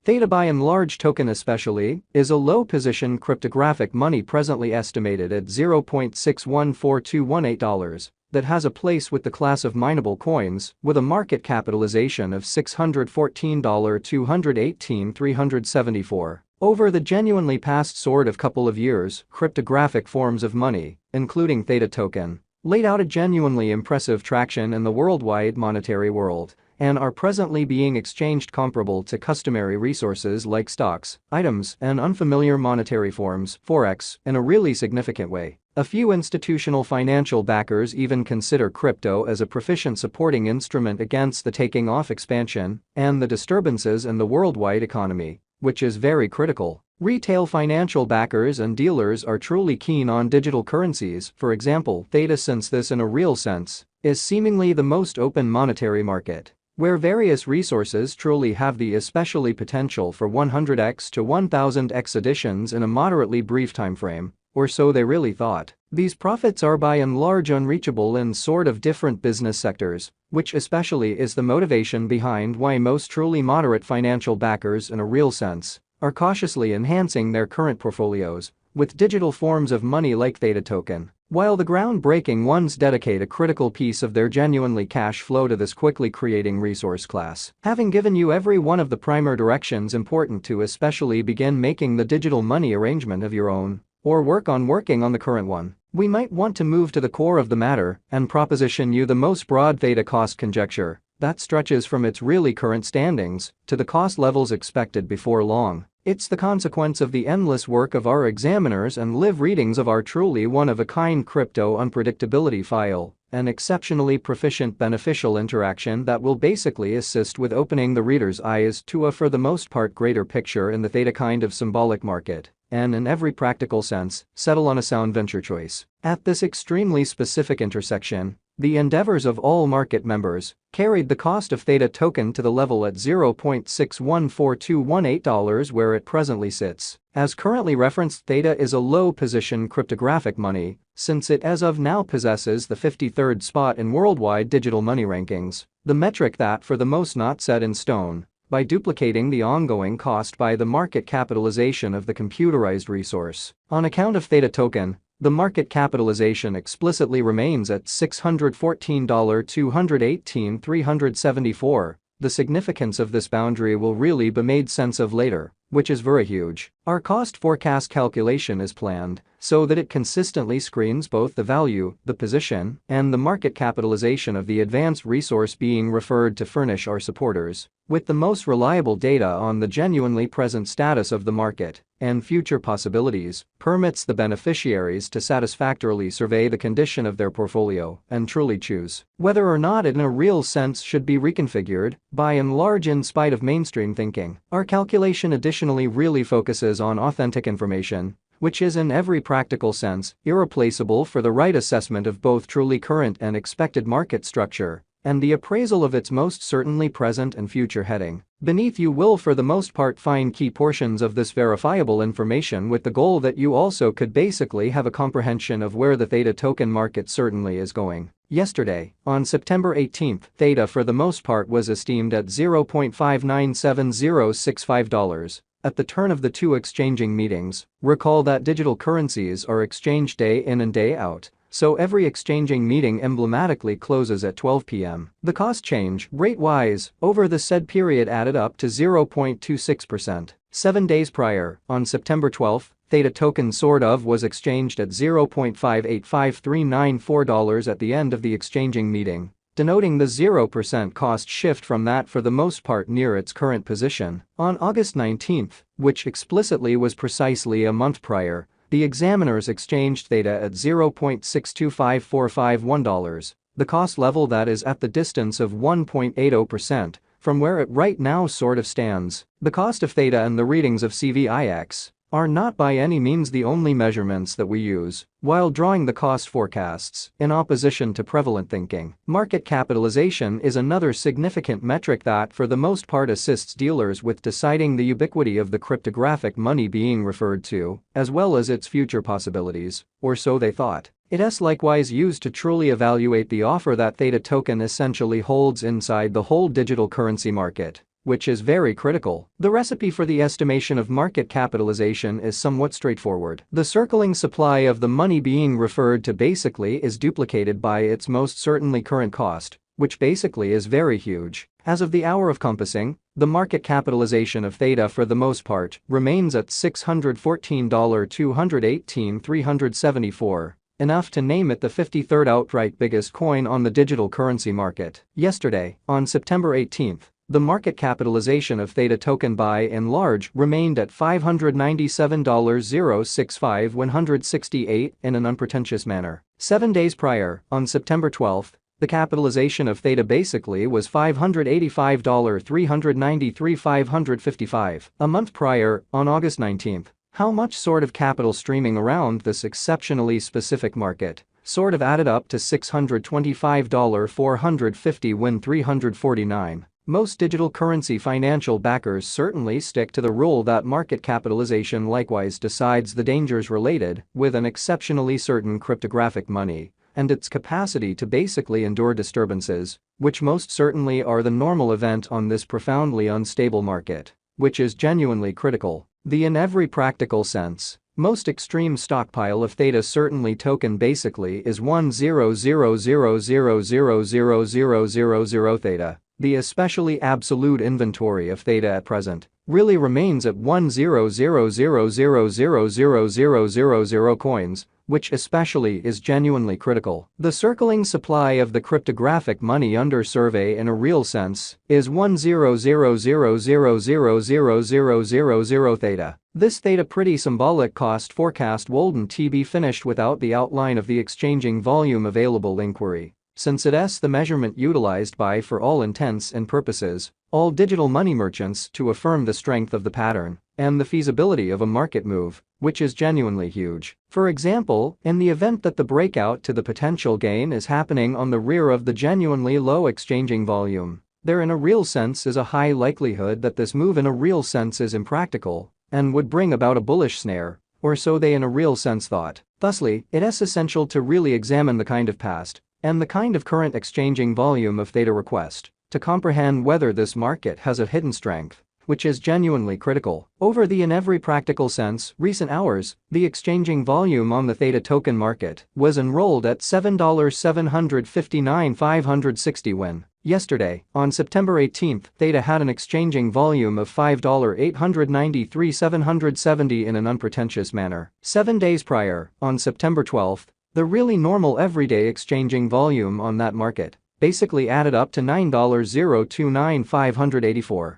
Theta by and large token especially is a low-position cryptographic money presently estimated at $0.614218 that has a place with the class of mineable coins with a market capitalization of $614,218,374. Over the genuinely past sort of couple of years, cryptographic forms of money, including Theta token, laid out a genuinely impressive traction in the worldwide monetary world and are presently being exchanged comparable to customary resources like stocks, items, and unfamiliar monetary forms, forex, in a really significant way. A few institutional financial backers even consider crypto as a proficient supporting instrument against the taking off expansion and the disturbances in the worldwide economy, which is very critical. Retail financial backers and dealers are truly keen on digital currencies, for example, Theta, since this in a real sense is seemingly the most open monetary market, where various resources truly have the especially potential for 100x to 1000x additions in a moderately brief timeframe, or so they really thought. These profits are by and large unreachable in sort of different business sectors, which especially is the motivation behind why most truly moderate financial backers in a real sense are cautiously enhancing their current portfolios with digital forms of money like Theta token, while the groundbreaking ones dedicate a critical piece of their genuinely cash flow to this quickly creating resource class. Having given you every one of the primer directions important to especially begin making the digital money arrangement of your own, or working on the current one, we might want to move to the core of the matter and proposition you the most broad Theta cost conjecture that stretches from its really current standings to the cost levels expected before long. It's the consequence of the endless work of our examiners and live readings of our truly one-of-a-kind crypto unpredictability file, an exceptionally proficient beneficial interaction that will basically assist with opening the reader's eyes to a for the most part greater picture in the Theta kind of symbolic market, and in every practical sense, settle on a sound venture choice. At this extremely specific intersection, the endeavors of all market members carried the cost of Theta token to the level at $0.614218 where it presently sits. As currently referenced, Theta is a low-position cryptographic money since it as of now possesses the 53rd spot in worldwide digital money rankings, the metric that for the most not set in stone, by duplicating the ongoing cost by the market capitalization of the computerized resource. On account of Theta token, the market capitalization explicitly remains at $614,218,374. The significance of this boundary will really be made sense of later, which is very huge. Our cost forecast calculation is planned so that it consistently screens both the value, the position, and the market capitalization of the advanced resource being referred to furnish our supporters with the most reliable data on the genuinely present status of the market and future possibilities, permits the beneficiaries to satisfactorily survey the condition of their portfolio and truly choose whether or not it in a real sense should be reconfigured, by and large in spite of mainstream thinking. Our calculation additionally really focuses on authentic information, which is in every practical sense irreplaceable for the right assessment of both truly current and expected market structure and the appraisal of its most certainly present and future heading. Beneath you will for the most part find key portions of this verifiable information with the goal that you also could basically have a comprehension of where the Theta token market certainly is going. Yesterday, on September 18th, Theta for the most part was esteemed at $0.597065. At the turn of the two exchanging meetings, recall that digital currencies are exchanged day in and day out, so every exchanging meeting emblematically closes at 12 p.m. The cost change, rate-wise, over the said period added up to 0.26%. 7 days prior, on September 12th, Theta token sort of was exchanged at $0.585394 at the end of the exchanging meeting, denoting the 0% cost shift from that for the most part near its current position. On August 19th, which explicitly was precisely a month prior, the examiners exchanged Theta at $0.625451, the cost level that is at the distance of 1.80% from where it right now sort of stands. The cost of Theta and the readings of CVIX are not by any means the only measurements that we use while drawing the cost forecasts in opposition to prevalent thinking. Market capitalization is another significant metric that for the most part assists dealers with deciding the ubiquity of the cryptographic money being referred to, as well as its future possibilities, or so they thought. It is likewise used to truly evaluate the offer that Theta token essentially holds inside the whole digital currency market. which is very critical. The recipe for the estimation of market capitalization is somewhat straightforward. The circling supply of the money being referred to basically is duplicated by its most certainly current cost, which basically is very huge. As of the hour of compassing, the market capitalization of Theta for the most part remains at $614,218,374, enough to name it the 53rd outright biggest coin on the digital currency market. Yesterday, on September 18th, the market capitalization of Theta token by and large remained at $597,065,168 in an unpretentious manner. 7 days prior, on September 12th, the capitalization of Theta basically was $585,393,555. A month prior, on August 19th, how much sort of capital streaming around this exceptionally specific market sort of added up to $625,450 when 349. Most digital currency financial backers certainly stick to the rule that market capitalization likewise decides the dangers related with an exceptionally certain cryptographic money and its capacity to basically endure disturbances, which most certainly are the normal event on this profoundly unstable market, which is genuinely critical. In every practical sense, most extreme stockpile of Theta certainly token basically is 100,000,000,000 Theta. The especially absolute inventory of Theta at present really remains at 100,000,000,000 coins, which especially is genuinely critical. The circling supply of the cryptographic money under survey in a real sense is 100,000,000,000 Theta. This Theta pretty symbolic cost forecast wouldn't be finished without the outline of the exchanging volume available inquiry, since it's the measurement utilized by, for all intents and purposes, all digital money merchants to affirm the strength of the pattern and the feasibility of a market move, which is genuinely huge. For example, in the event that the breakout to the potential gain is happening on the rear of the genuinely low exchanging volume, there in a real sense is a high likelihood that this move in a real sense is impractical and would bring about a bullish snare, or so they in a real sense thought. Thusly, it is essential to really examine the kind of past and the kind of current exchanging volume of Theta request to comprehend whether this market has a hidden strength, which is genuinely critical. In every practical sense, recent hours, the exchanging volume on the Theta token market was enrolled at $7,759,560 when, yesterday, on September 18th, Theta had an exchanging volume of $5,893,770 in an unpretentious manner. 7 days prior, on September 12th, the really normal everyday exchanging volume on that market basically added up to $9,029,584.